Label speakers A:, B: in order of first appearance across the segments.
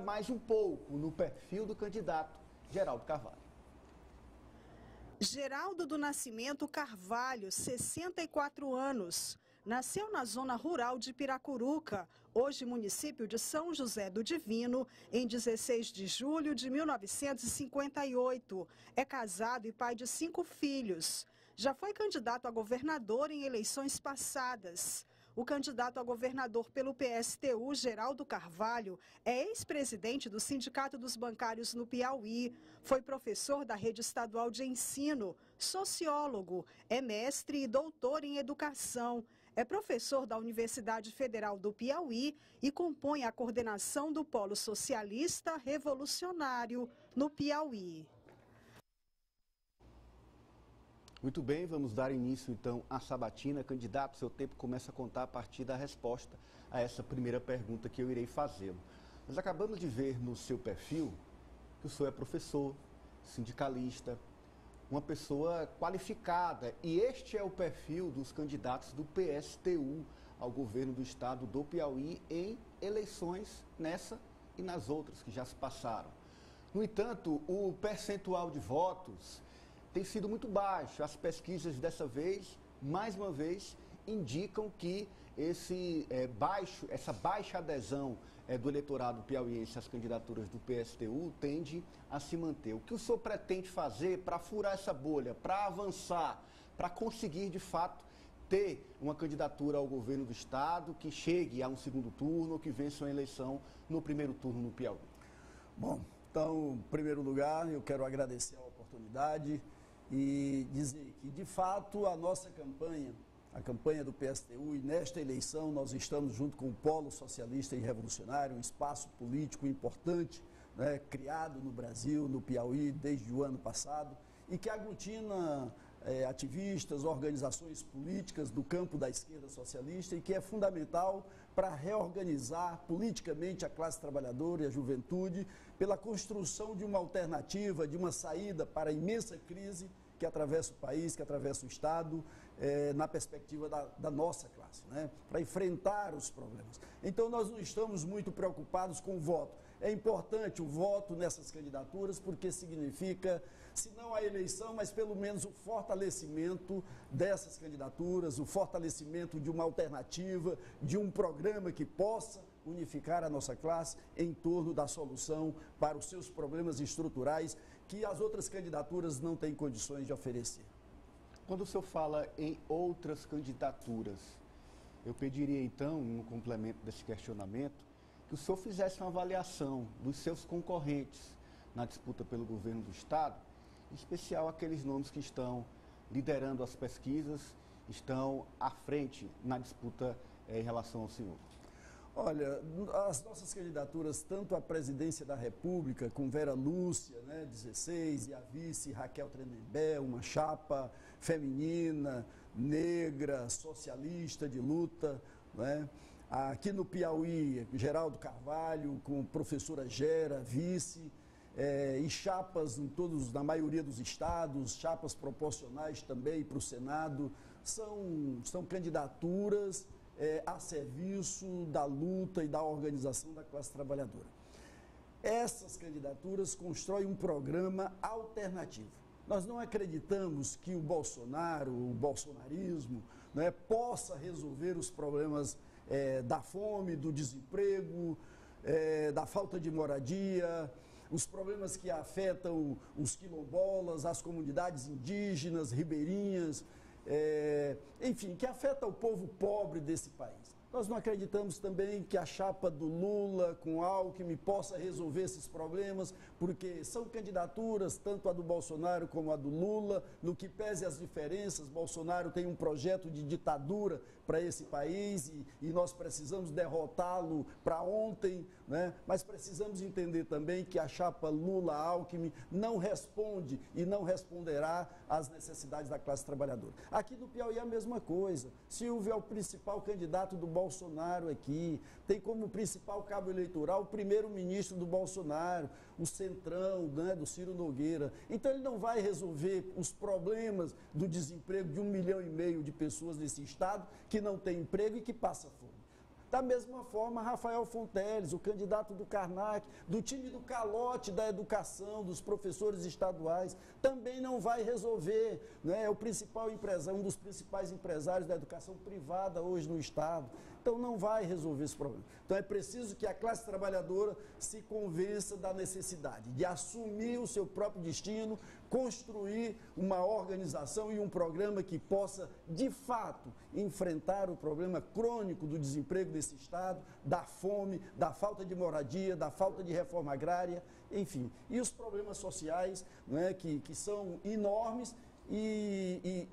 A: Mais um pouco no perfil do candidato Geraldo Carvalho.
B: Geraldo do Nascimento Carvalho, 64 anos. Nasceu na zona rural de Piracuruca, hoje município de São José do Divino, em 16 de julho de 1958. É casado e pai de 5 filhos. Já foi candidato a governador em eleições passadas. O candidato a governador pelo PSTU, Geraldo Carvalho, é ex-presidente do Sindicato dos Bancários no Piauí, foi professor da rede estadual de ensino, sociólogo, é mestre e doutor em educação, é professor da Universidade Federal do Piauí e compõe a coordenação do Polo Socialista Revolucionário no Piauí.
A: Muito bem, vamos dar início então à sabatina. Candidato, seu tempo começa a contar a partir da resposta a essa primeira pergunta que eu irei fazê-lo. Nós acabamos de ver no seu perfil que o senhor é professor, sindicalista, uma pessoa qualificada. E este é o perfil dos candidatos do PSTU ao governo do estado do Piauí em eleições nessa e nas outras que já se passaram. No entanto, o percentual de votos tem sido muito baixo. As pesquisas dessa vez, mais uma vez, indicam que essa baixa adesão do eleitorado piauiense às candidaturas do PSTU tende a se manter. O que o senhor pretende fazer para furar essa bolha, para avançar, para conseguir, de fato, ter uma candidatura ao governo do estado que chegue a um segundo turno ou que vença uma eleição no primeiro turno no Piauí?
C: Bom, então, em primeiro lugar, eu quero agradecer a oportunidade e dizer que, de fato, a nossa campanha, a campanha do PSTU, e nesta eleição nós estamos junto com o Polo Socialista e Revolucionário, um espaço político importante, né, criado no Brasil, no Piauí, desde o ano passado, e que aglutina ativistas, organizações políticas do campo da esquerda socialista e que é fundamental para reorganizar politicamente a classe trabalhadora e a juventude pela construção de uma alternativa, de uma saída para a imensa crise que atravessa o país, que atravessa o Estado, na perspectiva da nossa classe, né? Para enfrentar os problemas. Então, nós não estamos muito preocupados com o voto. É importante o voto nessas candidaturas, porque significa, se não a eleição, mas pelo menos o fortalecimento dessas candidaturas, o fortalecimento de uma alternativa, de um programa que possa unificar a nossa classe em torno da solução para os seus problemas estruturais que as outras candidaturas não têm condições de oferecer.
A: Quando o senhor fala em outras candidaturas, eu pediria então, no complemento desse questionamento, que o senhor fizesse uma avaliação dos seus concorrentes na disputa pelo governo do estado, em especial aqueles nomes que estão liderando as pesquisas, estão à frente na disputa em relação ao senhor.
C: Olha, as nossas candidaturas, tanto a presidência da República, com Vera Lúcia, né, 16, e a vice Raquel Tremembé, uma chapa feminina, negra, socialista, de luta, né? Aqui no Piauí, Geraldo Carvalho, com professora Gera, vice, e chapas na maioria dos estados, chapas proporcionais também para o Senado, são candidaturas a serviço da luta e da organização da classe trabalhadora. Essas candidaturas constroem um programa alternativo. Nós não acreditamos que o bolsonarismo, né, possa resolver os problemas da fome, do desemprego, da falta de moradia, os problemas que afetam os quilombolas, as comunidades indígenas, ribeirinhas, enfim, que afeta o povo pobre desse país. Nós não acreditamos também que a chapa do Lula com Alckmin possa resolver esses problemas, porque são candidaturas, tanto a do Bolsonaro como a do Lula, no que pese as diferenças. Bolsonaro tem um projeto de ditadura para esse país e nós precisamos derrotá-lo para ontem, né? Mas precisamos entender também que a chapa Lula-Alckmin não responde e não responderá às necessidades da classe trabalhadora. Aqui no Piauí é a mesma coisa. Silvio é o principal candidato do Bolsonaro aqui, tem como principal cabo eleitoral o primeiro-ministro do Bolsonaro, o Centrão, né, do Ciro Nogueira. Então ele não vai resolver os problemas do desemprego de 1,5 milhão de pessoas nesse estado que não tem emprego e que passa fome. Da mesma forma, Rafael Fonteles, o candidato do Karnak, do time do calote da educação, dos professores estaduais, também não vai resolver, né? É o principal empresário, um dos principais empresários da educação privada hoje no Estado. Então, não vai resolver esse problema. Então, é preciso que a classe trabalhadora se convença da necessidade de assumir o seu próprio destino, construir uma organização e um programa que possa, de fato, enfrentar o problema crônico do desemprego desse Estado, da fome, da falta de moradia, da falta de reforma agrária, enfim. E os problemas sociais, né, que são enormes. E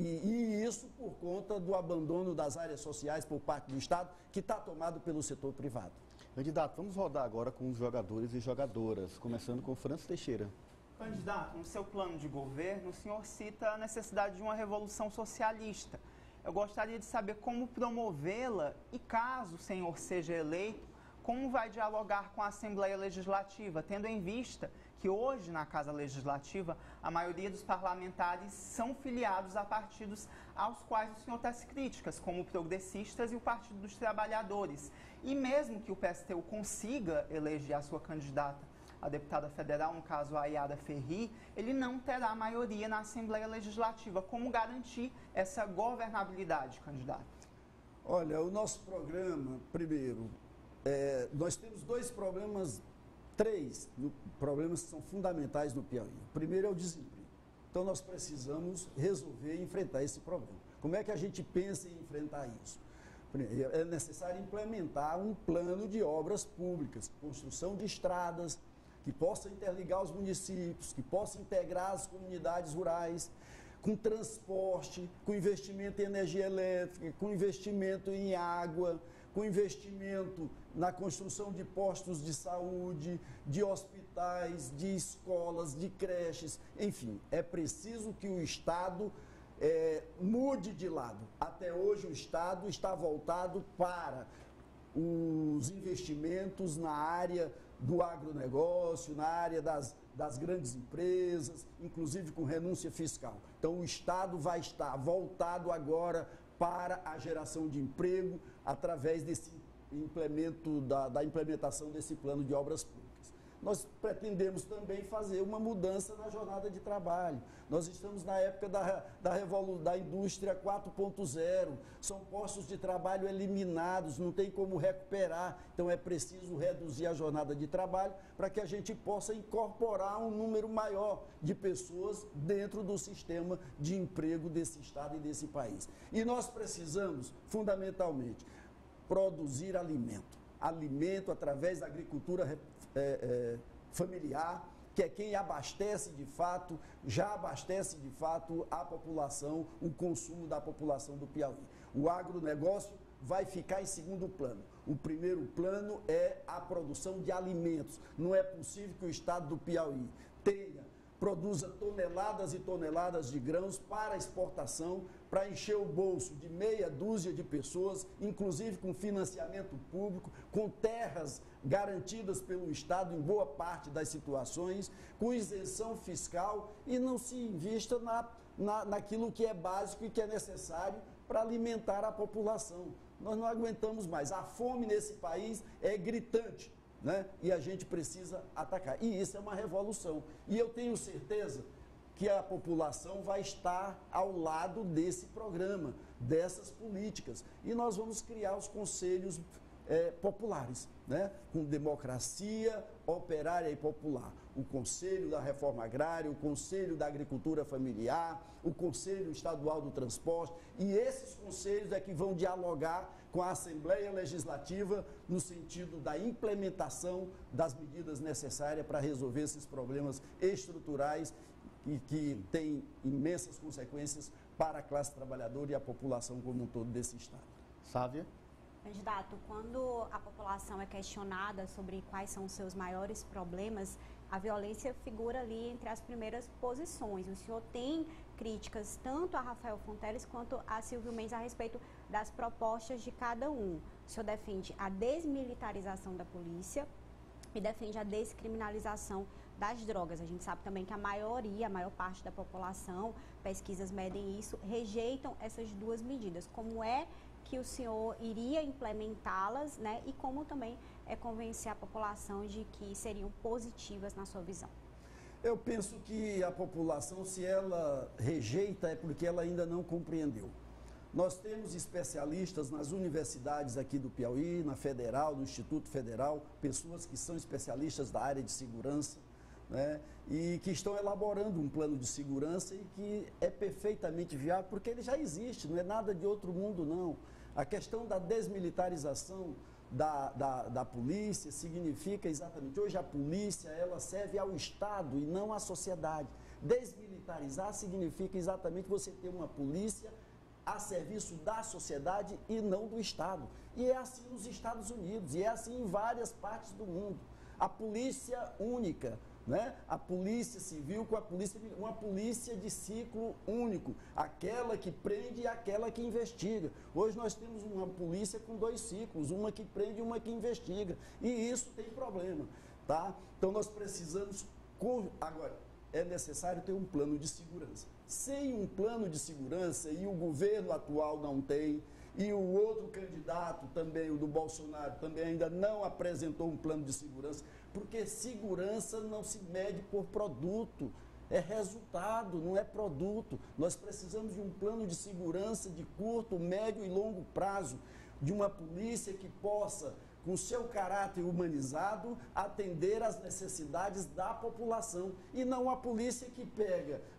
C: isso por conta do abandono das áreas sociais por parte do Estado, que está tomado pelo setor privado.
A: Candidato, vamos rodar agora com os jogadores e jogadoras, começando com Francis Teixeira.
D: Candidato, no seu plano de governo, o senhor cita a necessidade de uma revolução socialista. Eu gostaria de saber como promovê-la e, caso o senhor seja eleito, como vai dialogar com a Assembleia Legislativa, tendo em vista que hoje, na Casa Legislativa, a maioria dos parlamentares são filiados a partidos aos quais o senhor tece críticas, como o Progressistas e o Partido dos Trabalhadores. E mesmo que o PSTU consiga eleger a sua candidata a deputada federal, no caso a Yara Ferri, ele não terá maioria na Assembleia Legislativa. Como garantir essa governabilidade, candidato?
C: Olha, o nosso programa, primeiro, nós temos três problemas que são fundamentais no Piauí. O primeiro é o desemprego. Então, nós precisamos resolver e enfrentar esse problema. Como é que a gente pensa em enfrentar isso? É necessário implementar um plano de obras públicas, construção de estradas, que possa interligar os municípios, que possa integrar as comunidades rurais, com transporte, com investimento em energia elétrica, com investimento em água, com investimento na construção de postos de saúde, de hospitais, de escolas, de creches, enfim, é preciso que o Estado mude de lado. Até hoje o Estado está voltado para os investimentos na área do agronegócio, na área das grandes empresas, inclusive com renúncia fiscal. Então o Estado vai estar voltado agora para a geração de emprego através desse da implementação desse plano de obras públicas. Nós pretendemos também fazer uma mudança na jornada de trabalho. Nós estamos na época da indústria 4.0, são postos de trabalho eliminados, não tem como recuperar, então é preciso reduzir a jornada de trabalho para que a gente possa incorporar um número maior de pessoas dentro do sistema de emprego desse Estado e desse país. E nós precisamos, fundamentalmente, produzir alimento através da agricultura familiar, que é quem abastece de fato, já abastece de fato a população, o consumo da população do Piauí. O agronegócio vai ficar em segundo plano. O primeiro plano é a produção de alimentos. Não é possível que o Estado do Piauí produza toneladas e toneladas de grãos para exportação, para encher o bolso de meia dúzia de pessoas, inclusive com financiamento público, com terras garantidas pelo Estado em boa parte das situações, com isenção fiscal e não se invista naquilo que é básico e que é necessário para alimentar a população. Nós não aguentamos mais. A fome nesse país é gritante, né? E a gente precisa atacar. E isso é uma revolução. E eu tenho certeza que a população vai estar ao lado desse programa, dessas políticas. E nós vamos criar os conselhos populares, né? Com democracia operária e popular. O Conselho da Reforma Agrária, o Conselho da Agricultura Familiar, o Conselho Estadual do Transporte. E esses conselhos é que vão dialogar com a Assembleia Legislativa no sentido da implementação das medidas necessárias para resolver esses problemas estruturais e que têm imensas consequências para a classe trabalhadora e a população como um todo desse Estado.
A: Sávia?
E: Candidato, quando a população é questionada sobre quais são os seus maiores problemas, a violência figura ali entre as primeiras posições. O senhor tem críticas tanto a Rafael Fonteles quanto a Silvio Mendes a respeito das propostas de cada um. O senhor defende a desmilitarização da polícia e defende a descriminalização das drogas. A gente sabe também que a maior parte da população, pesquisas medem isso, rejeitam essas duas medidas. Como é que o senhor iria implementá-las, né? E como também convencer a população de que seriam positivas na sua visão?
C: Eu penso que a população, se ela rejeita, é porque ela ainda não compreendeu. Nós temos especialistas nas universidades aqui do Piauí, na Federal, no Instituto Federal, pessoas que são especialistas da área de segurança, né, e que estão elaborando um plano de segurança e que é perfeitamente viável, porque ele já existe, não é nada de outro mundo, não. A questão da desmilitarização da polícia significa exatamente, hoje a polícia ela serve ao Estado e não à sociedade. Desmilitarizar significa exatamente você ter uma polícia a serviço da sociedade e não do Estado. E é assim nos Estados Unidos, e é assim em várias partes do mundo. A polícia única, né? A polícia civil com uma polícia de ciclo único, aquela que prende e aquela que investiga. Hoje nós temos uma polícia com 2 ciclos, uma que prende e uma que investiga, e isso tem problema, tá? Então nós precisamos, agora, é necessário ter um plano de segurança. Sem um plano de segurança, e o governo atual não tem, e o outro candidato também, o do Bolsonaro, também ainda não apresentou um plano de segurança, porque segurança não se mede por produto, é resultado, não é produto. Nós precisamos de um plano de segurança de curto, médio e longo prazo, de uma polícia que possa, com seu caráter humanizado, atender às necessidades da população. E não a polícia que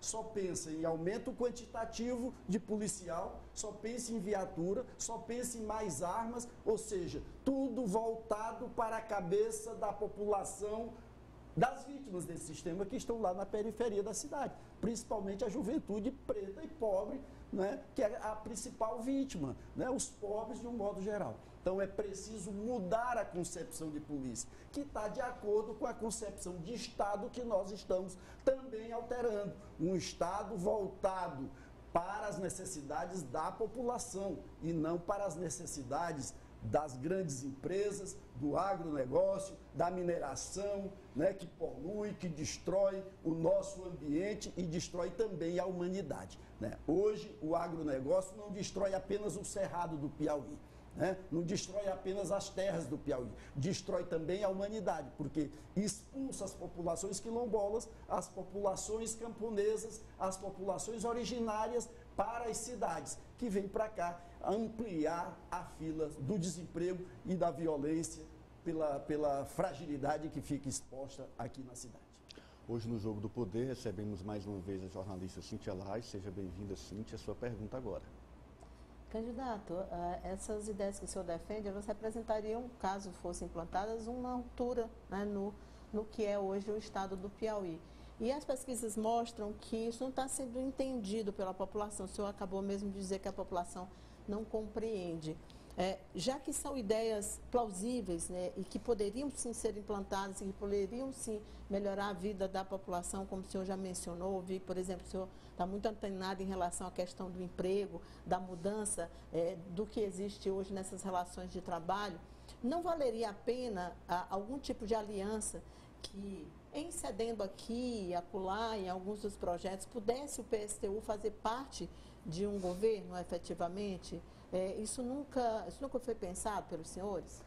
C: só pensa em aumento quantitativo de policial, só pensa em viatura, só pensa em mais armas, ou seja, tudo voltado para a cabeça da população, das vítimas desse sistema que estão lá na periferia da cidade, principalmente a juventude preta e pobre, né, que é a principal vítima, né, os pobres de um modo geral. Então é preciso mudar a concepção de polícia, que está de acordo com a concepção de Estado que nós estamos também alterando. Um Estado voltado para as necessidades da população e não para as necessidades das grandes empresas, do agronegócio, da mineração, né, que polui, que destrói o nosso ambiente e destrói também a humanidade, né? Hoje, o agronegócio não destrói apenas o cerrado do Piauí, né? Não destrói apenas as terras do Piauí, destrói também a humanidade, porque expulsa as populações quilombolas, as populações camponesas, as populações originárias para as cidades, que vêm para cá ampliar a fila do desemprego e da violência pela fragilidade que fica exposta aqui na cidade.
A: Hoje no Jogo do Poder recebemos mais uma vez a jornalista Cíntia Lais. Seja bem-vinda, Cíntia. Sua pergunta agora.
F: Candidato, essas ideias que o senhor defende, elas representariam, caso fossem implantadas, uma altura, né, no que é hoje o estado do Piauí. E as pesquisas mostram que isso não está sendo entendido pela população. O senhor acabou mesmo de dizer que a população não compreende. Já que são ideias plausíveis, né, e que poderiam sim ser implantadas e que poderiam sim melhorar a vida da população, como o senhor já mencionou, vi, por exemplo, o senhor está muito antenado em relação à questão do emprego, da mudança do que existe hoje nessas relações de trabalho, não valeria a pena algum tipo de aliança que, em cedendo aqui e acolá em alguns dos projetos, pudesse o PSTU fazer parte de um governo efetivamente? Isso nunca foi pensado pelos senhores?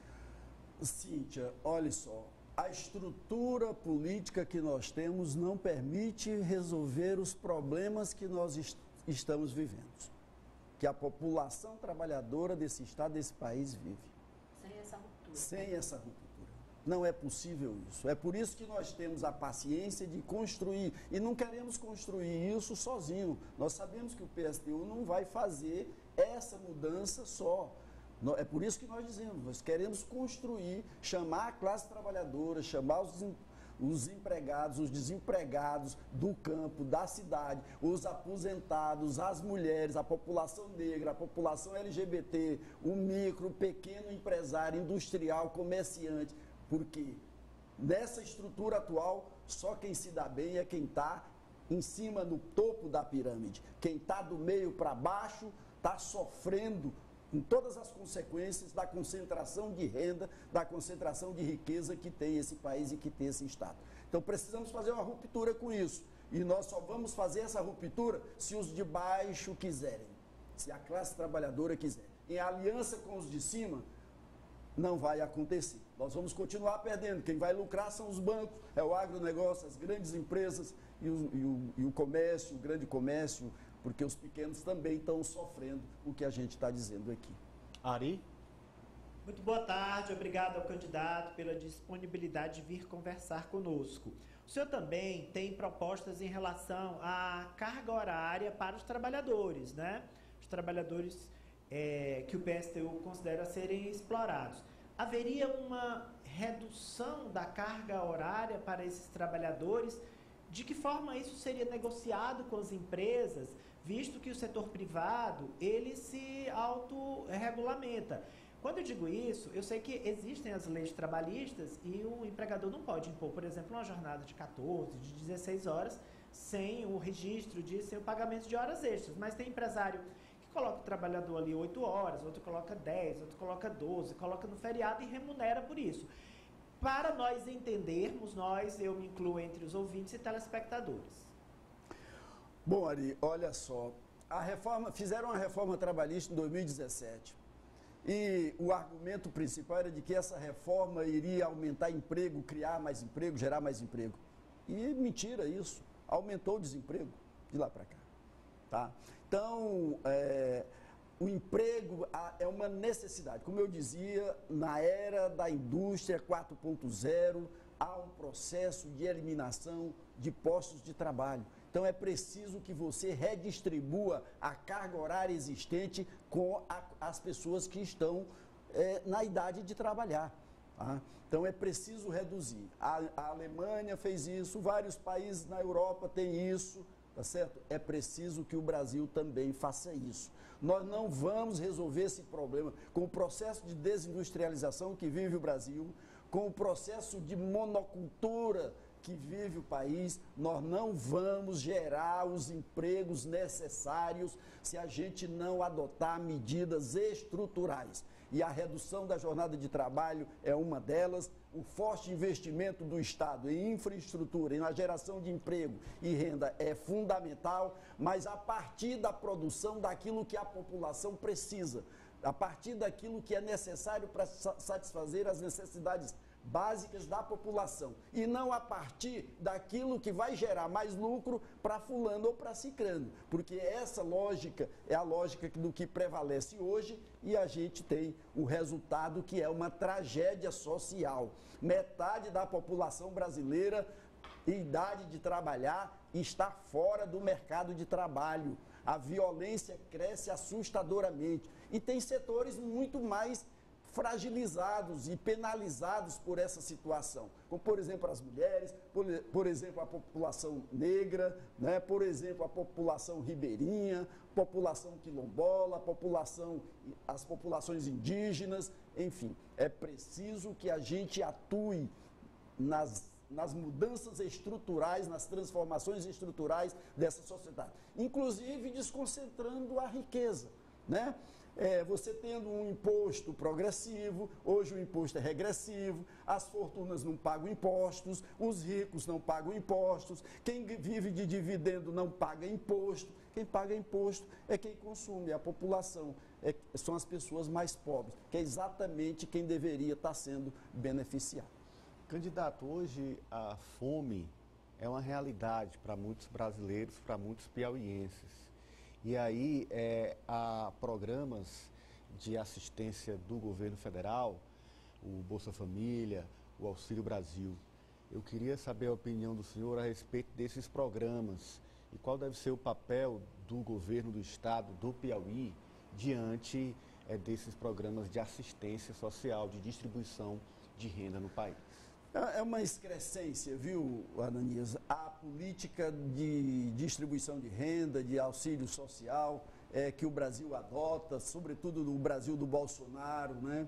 C: Cíntia, olha só, a estrutura política que nós temos não permite resolver os problemas que nós estamos vivendo, que a população trabalhadora desse estado, desse país vive.
F: Sem essa ruptura.
C: Sem essa ruptura. Não é possível isso. É por isso que nós temos a paciência de construir. E não queremos construir isso sozinho. Nós sabemos que o PSTU não vai fazer essa mudança só. É por isso que nós dizemos, nós queremos construir, chamar a classe trabalhadora, chamar os empregados, os desempregados do campo, da cidade, os aposentados, as mulheres, a população negra, a população LGBT, o micro, o pequeno empresário, industrial, comerciante. Porque nessa estrutura atual, só quem se dá bem é quem está em cima, no topo da pirâmide. Quem está do meio para baixo está sofrendo com todas as consequências da concentração de renda, da concentração de riqueza que tem esse país e que tem esse estado. Então precisamos fazer uma ruptura com isso. E nós só vamos fazer essa ruptura se os de baixo quiserem, se a classe trabalhadora quiser. em aliança com os de cima, não vai acontecer. Nós vamos continuar perdendo. Quem vai lucrar são os bancos, é o agronegócio, as grandes empresas e o comércio, o grande comércio, porque os pequenos também estão sofrendo o que a gente está dizendo aqui.
A: Ari?
G: Muito boa tarde, obrigado ao candidato pela disponibilidade de vir conversar conosco. O senhor também tem propostas em relação à carga horária para os trabalhadores, né? Os trabalhadores que o PSTU considera serem explorados. Haveria uma redução da carga horária para esses trabalhadores? De que forma isso seria negociado com as empresas, visto que o setor privado, ele se autorregulamenta? Quando eu digo isso, eu sei que existem as leis trabalhistas e o empregador não pode impor, por exemplo, uma jornada de 14, de 16 horas, sem o registro sem o pagamento de horas extras. Mas tem empresário que coloca o trabalhador ali 8 horas, outro coloca 10, outro coloca 12, coloca no feriado e remunera por isso. Para nós entendermos, eu me incluo entre os ouvintes e telespectadores.
C: Bom, Ari, olha só, fizeram uma reforma trabalhista em 2017. E o argumento principal era de que essa reforma iria aumentar emprego, criar mais emprego, gerar mais emprego. E mentira isso, aumentou o desemprego de lá para cá. Tá? Então, o emprego é uma necessidade. Como eu dizia, na era da indústria 4.0, há um processo de eliminação de postos de trabalho. Então, é preciso que você redistribua a carga horária existente com as pessoas que estão na idade de trabalhar. Tá? Então, é preciso reduzir. A Alemanha fez isso, vários países na Europa têm isso, tá certo? É preciso que o Brasil também faça isso. Nós não vamos resolver esse problema com o processo de desindustrialização que vive o Brasil, com o processo de monocultura que vive o país. Nós não vamos gerar os empregos necessários se a gente não adotar medidas estruturais. E a redução da jornada de trabalho é uma delas. O forte investimento do Estado em infraestrutura, na geração de emprego e renda é fundamental, mas a partir da produção daquilo que a população precisa, a partir daquilo que é necessário para satisfazer as necessidades básicas da população, e não a partir daquilo que vai gerar mais lucro para fulano ou para cicrano, porque essa lógica é a lógica do que prevalece hoje e a gente tem o resultado que é uma tragédia social. Metade da população brasileira em idade de trabalhar está fora do mercado de trabalho. A violência cresce assustadoramente e tem setores muito mais fragilizados e penalizados por essa situação, como por exemplo as mulheres, por exemplo a população negra, né? Por exemplo a população ribeirinha, população quilombola, as populações indígenas, enfim, é preciso que a gente atue nas mudanças estruturais, nas transformações estruturais dessa sociedade, inclusive desconcentrando a riqueza, né? Você tendo um imposto progressivo, hoje o imposto é regressivo, as fortunas não pagam impostos, os ricos não pagam impostos, quem vive de dividendo não paga imposto, quem paga imposto é quem consome, a população, são as pessoas mais pobres, que é exatamente quem deveria estar sendo beneficiado.
A: Candidato, hoje a fome é uma realidade para muitos brasileiros, para muitos piauienses. E aí há programas de assistência do governo federal, o Bolsa Família, o Auxílio Brasil. Eu queria saber a opinião do senhor a respeito desses programas e qual deve ser o papel do governo do estado do Piauí diante desses programas de assistência social, de distribuição de renda no país.
C: É uma excrescência, viu, Ananias? A política de distribuição de renda, de auxílio social que o Brasil adota, sobretudo no Brasil do Bolsonaro, né?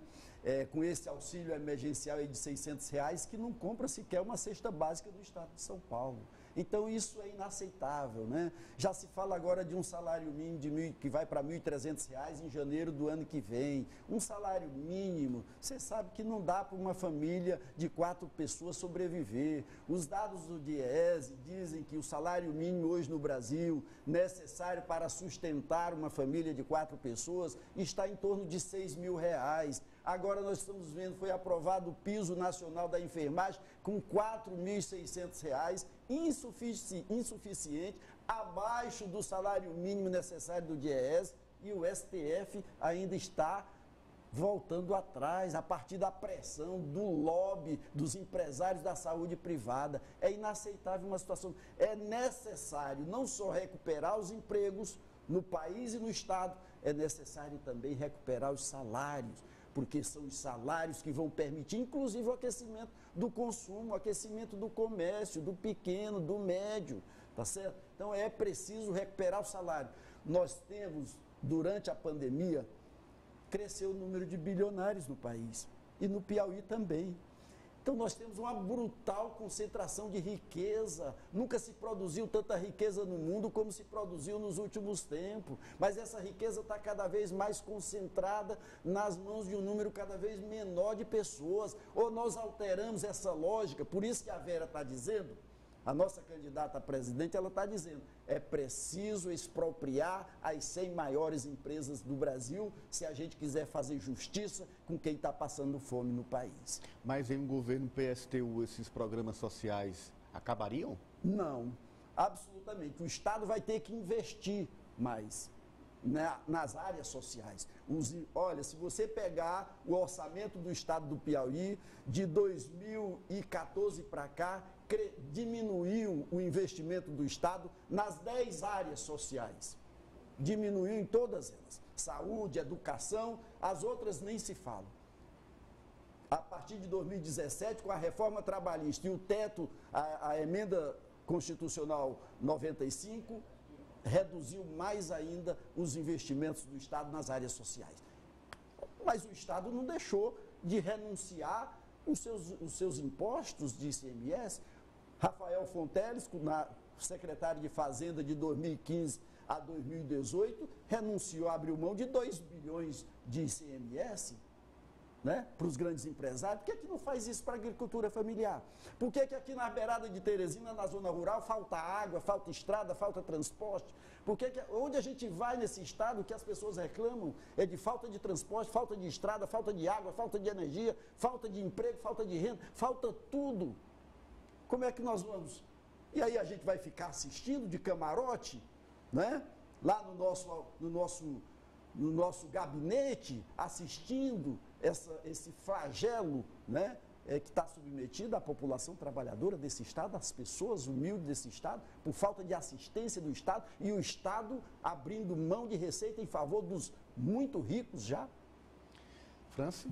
C: com esse auxílio emergencial aí de R$600, que não compra sequer uma cesta básica do estado de São Paulo. Então isso é inaceitável, né? Já se fala agora de um salário mínimo que vai para R$1.300 em janeiro do ano que vem. Um salário mínimo, você sabe que não dá para uma família de 4 pessoas sobreviver. Os dados do DIEESE dizem que o salário mínimo hoje no Brasil, necessário para sustentar uma família de 4 pessoas, está em torno de R$6.000. Agora nós estamos vendo, foi aprovado o piso nacional da enfermagem com R$4.600, insuficiente, abaixo do salário mínimo necessário do DIEESE, e o STF ainda está voltando atrás, a partir da pressão, do lobby, dos empresários da saúde privada. É inaceitável uma situação. É necessário não só recuperar os empregos no país e no Estado, é necessário também recuperar os salários, porque são os salários que vão permitir, inclusive, o aquecimento do consumo, o aquecimento do comércio, do pequeno, do médio, tá certo? Então, é preciso recuperar o salário. Nós temos, durante a pandemia, cresceu o número de bilionários no país, e no Piauí também. Então, nós temos uma brutal concentração de riqueza. Nunca se produziu tanta riqueza no mundo como se produziu nos últimos tempos. Mas essa riqueza está cada vez mais concentrada nas mãos de um número cada vez menor de pessoas. Ou nós alteramos essa lógica, por isso que a Vera está dizendo, a nossa candidata a presidente, ela está dizendo, é preciso expropriar as 100 maiores empresas do Brasil se a gente quiser fazer justiça com quem está passando fome no país.
A: Mas em um governo PSTU, esses programas sociais acabariam?
C: Não, absolutamente. O Estado vai ter que investir mais nas áreas sociais. Olha, se você pegar o orçamento do Estado do Piauí, de 2014 para cá, diminuiu o investimento do Estado nas 10 áreas sociais. Diminuiu em todas elas. Saúde, educação, as outras nem se falam. A partir de 2017, com a reforma trabalhista e o teto, a emenda constitucional 95, reduziu mais ainda os investimentos do Estado nas áreas sociais. Mas o Estado não deixou de renunciar os seus impostos de ICMS. Rafael Fonteles, secretário de Fazenda de 2015 a 2018, renunciou, abriu mão de 2 bilhões de ICMS, né, para os grandes empresários. Por que não faz isso para a agricultura familiar? Por que aqui na beirada de Teresina, na zona rural, falta água, falta estrada, falta transporte? Porque onde a gente vai nesse estado, que as pessoas reclamam é de falta de transporte, falta de estrada, falta de água, falta de energia, falta de emprego, falta de renda, falta tudo. Como é que nós vamos? E aí a gente vai ficar assistindo de camarote, né? Lá no nosso gabinete, assistindo esse flagelo, né? Que está submetido à população trabalhadora desse Estado, às pessoas humildes desse Estado, por falta de assistência do Estado, e o Estado abrindo mão de receita em favor dos muito ricos já.
A: França?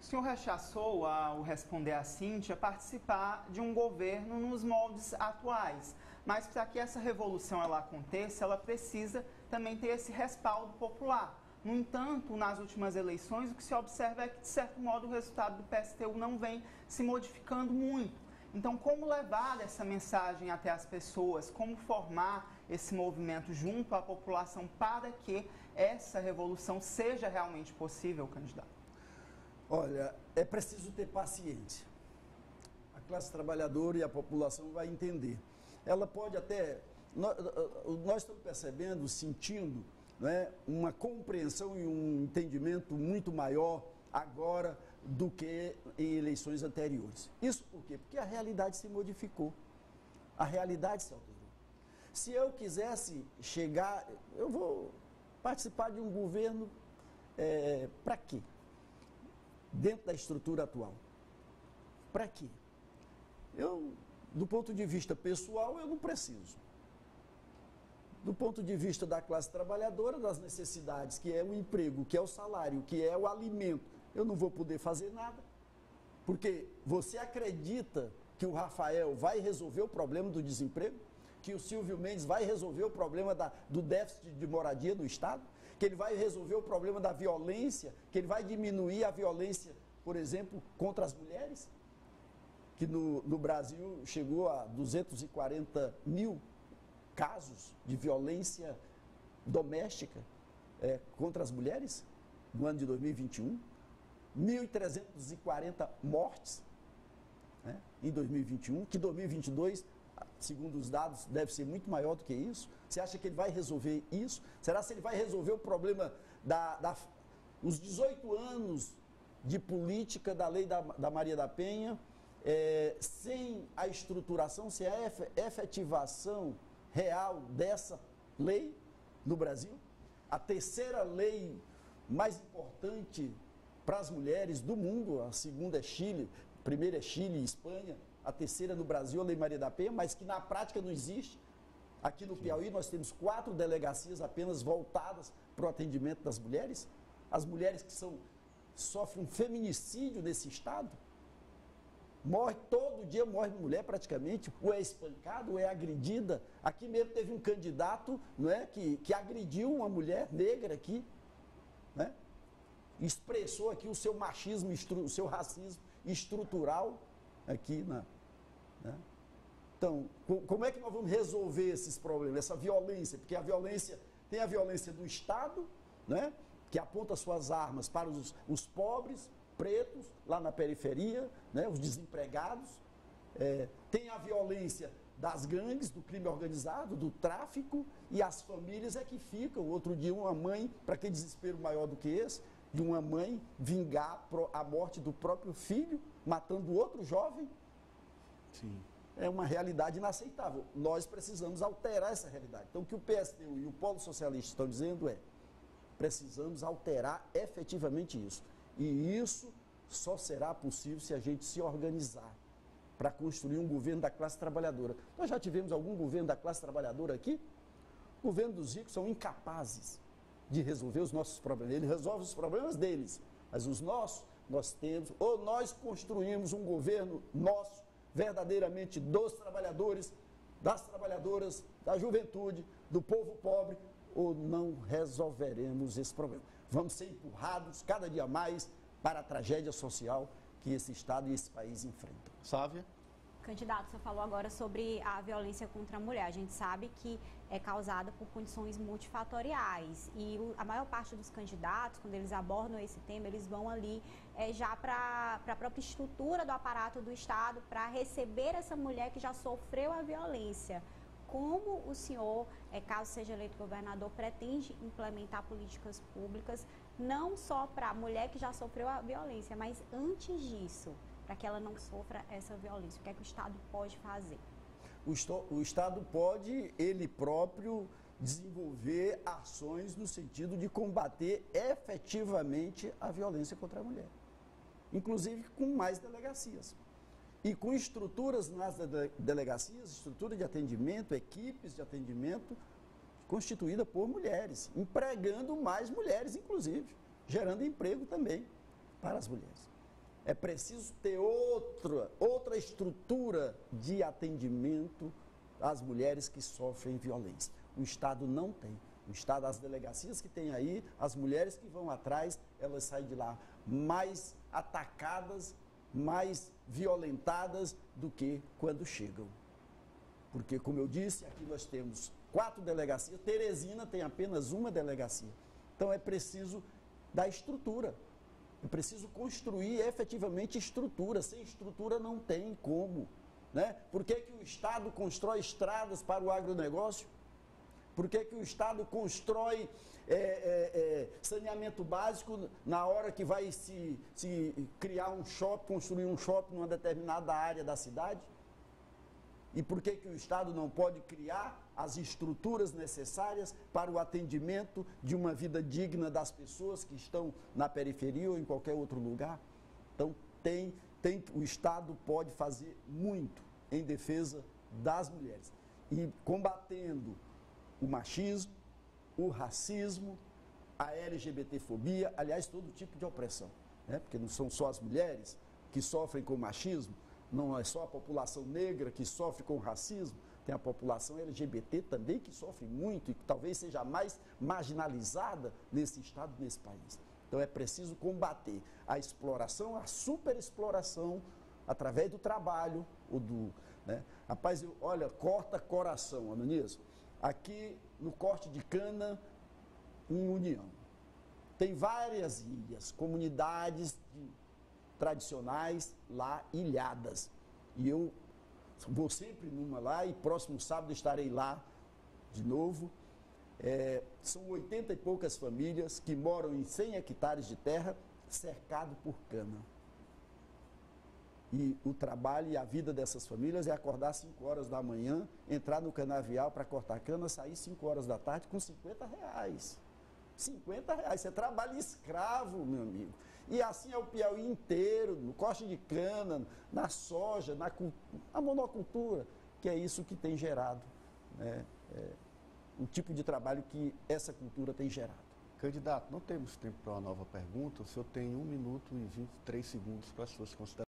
D: O senhor rechaçou, ao responder a Cíntia, participar de um governo nos moldes atuais. Mas para que essa revolução ela aconteça, ela precisa também ter esse respaldo popular. No entanto, nas últimas eleições, o que se observa é que, de certo modo, o resultado do PSTU não vem se modificando muito. Então, como levar essa mensagem até as pessoas? Como formar esse movimento junto à população para que essa revolução seja realmente possível, candidato?
C: Olha, é preciso ter paciência. A classe trabalhadora e a população vai entender. Ela pode até... Nós estamos percebendo, sentindo, né, uma compreensão e um entendimento muito maior agora do que em eleições anteriores. Isso por quê? Porque a realidade se modificou. A realidade se alterou. Se eu quisesse chegar... Eu vou participar de um governo para quê? Dentro da estrutura atual. Para quê? Do ponto de vista pessoal, eu não preciso. Do ponto de vista da classe trabalhadora, das necessidades, que é o emprego, que é o salário, que é o alimento, eu não vou poder fazer nada. Porque você acredita que o Rafael vai resolver o problema do desemprego? Que o Silvio Mendes vai resolver o problema do déficit de moradia no Estado? Que ele vai resolver o problema da violência, que ele vai diminuir a violência por exemplo, contra as mulheres, que no Brasil chegou a 240 mil casos de violência doméstica contra as mulheres no ano de 2021, 1.340 mortes em 2021, que 2022, segundo os dados, deve ser muito maior do que isso. Você acha que ele vai resolver isso? Será que ele vai resolver o problema os 18 anos de política da lei da Maria da Penha, sem a estruturação, sem a efetivação real dessa lei no Brasil? A terceira lei mais importante para as mulheres do mundo, a segunda é Chile, a primeira é Chile e Espanha, a terceira no Brasil, a Lei Maria da Penha, mas que na prática não existe. Aqui no Piauí nós temos 4 delegacias apenas voltadas para o atendimento das mulheres. As mulheres que sofrem um feminicídio nesse estado, todo dia morre mulher praticamente, ou é espancada, ou é agredida. Aqui mesmo teve um candidato, não é, que agrediu uma mulher negra aqui, né? Expressou aqui o seu machismo, o seu racismo estrutural aqui, né? Então, como é que nós vamos resolver esses problemas, essa violência? Porque tem a violência do Estado, né, que aponta suas armas para os pobres, pretos, lá na periferia, né, os desempregados. Tem a violência das gangues, do crime organizado, do tráfico, e as famílias é que ficam. Outro dia, uma mãe, para que desespero maior do que esse, de uma mãe vingar a morte do próprio filho, matando outro jovem.
A: Sim.
C: É uma realidade inaceitável. Nós precisamos alterar essa realidade. Então, o que o PSTU e o Polo Socialista estão dizendo precisamos alterar efetivamente isso. E isso só será possível se a gente se organizar para construir um governo da classe trabalhadora. Nós já tivemos algum governo da classe trabalhadora aqui? O governo dos ricos são incapazes de resolver os nossos problemas. Ele resolve os problemas deles, mas os nossos, nós temos, ou nós construímos um governo nosso, verdadeiramente dos trabalhadores, das trabalhadoras, da juventude, do povo pobre, ou não resolveremos esse problema. Vamos ser empurrados cada dia mais para a tragédia social que esse Estado e esse país enfrentam.
A: Sávia?
E: Candidato, você falou agora sobre a violência contra a mulher. A gente sabe que é causada por condições multifatoriais e a maior parte dos candidatos, quando eles abordam esse tema, eles vão ali já para a própria estrutura do aparato do Estado para receber essa mulher que já sofreu a violência. Como o senhor, caso seja eleito governador, pretende implementar políticas públicas não só para a mulher que já sofreu a violência, mas antes disso, para que ela não sofra essa violência? O que é que o Estado pode fazer?
C: O Estado pode, ele próprio, desenvolver ações no sentido de combater efetivamente a violência contra a mulher. Inclusive com mais delegacias. E com estruturas nas delegacias, estrutura de atendimento, equipes de atendimento constituída por mulheres, empregando mais mulheres, inclusive, gerando emprego também para as mulheres. É preciso ter outra estrutura de atendimento às mulheres que sofrem violência. O Estado não tem. O Estado, as delegacias que tem aí, as mulheres que vão atrás, elas saem de lá mais atacadas, mais violentadas do que quando chegam. Porque, como eu disse, aqui nós temos 4 delegacias, Teresina tem apenas uma delegacia. Então é preciso dar estrutura. É preciso construir efetivamente estrutura. Sem estrutura não tem como. Né? Por que o Estado constrói estradas para o agronegócio? Por que o Estado constrói saneamento básico na hora que vai se criar um shopping, construir um shopping numa determinada área da cidade? E por que o Estado não pode criar as estruturas necessárias para o atendimento de uma vida digna das pessoas que estão na periferia ou em qualquer outro lugar? Então, o Estado pode fazer muito em defesa das mulheres. E combatendo o machismo, o racismo, a LGBTfobia, aliás, todo tipo de opressão. Né? Porque não são só as mulheres que sofrem com machismo, não é só a população negra que sofre com racismo, tem a população LGBT também que sofre muito e que talvez seja a mais marginalizada nesse Estado, nesse país. Então é preciso combater a exploração, a superexploração, através do trabalho, né? Rapaz, olha, corta coração, Ananias. Aqui no corte de cana, em União, tem várias ilhas, comunidades tradicionais lá ilhadas. E eu vou sempre numa lá e próximo sábado estarei lá de novo. São 80 e poucas famílias que moram em 100 hectares de terra, cercado por cana. E o trabalho e a vida dessas famílias é acordar às 5 horas da manhã, entrar no canavial para cortar cana, sair 5 horas da tarde com R$50. R$50. Você trabalha escravo, meu amigo. E assim é o Piauí inteiro, no corte de cana, na soja, na monocultura, que é isso que tem gerado, né? O tipo de trabalho que essa cultura tem gerado.
A: Candidato, não temos tempo para uma nova pergunta. O senhor tem 1 minuto e 23 segundos para as suas considerações.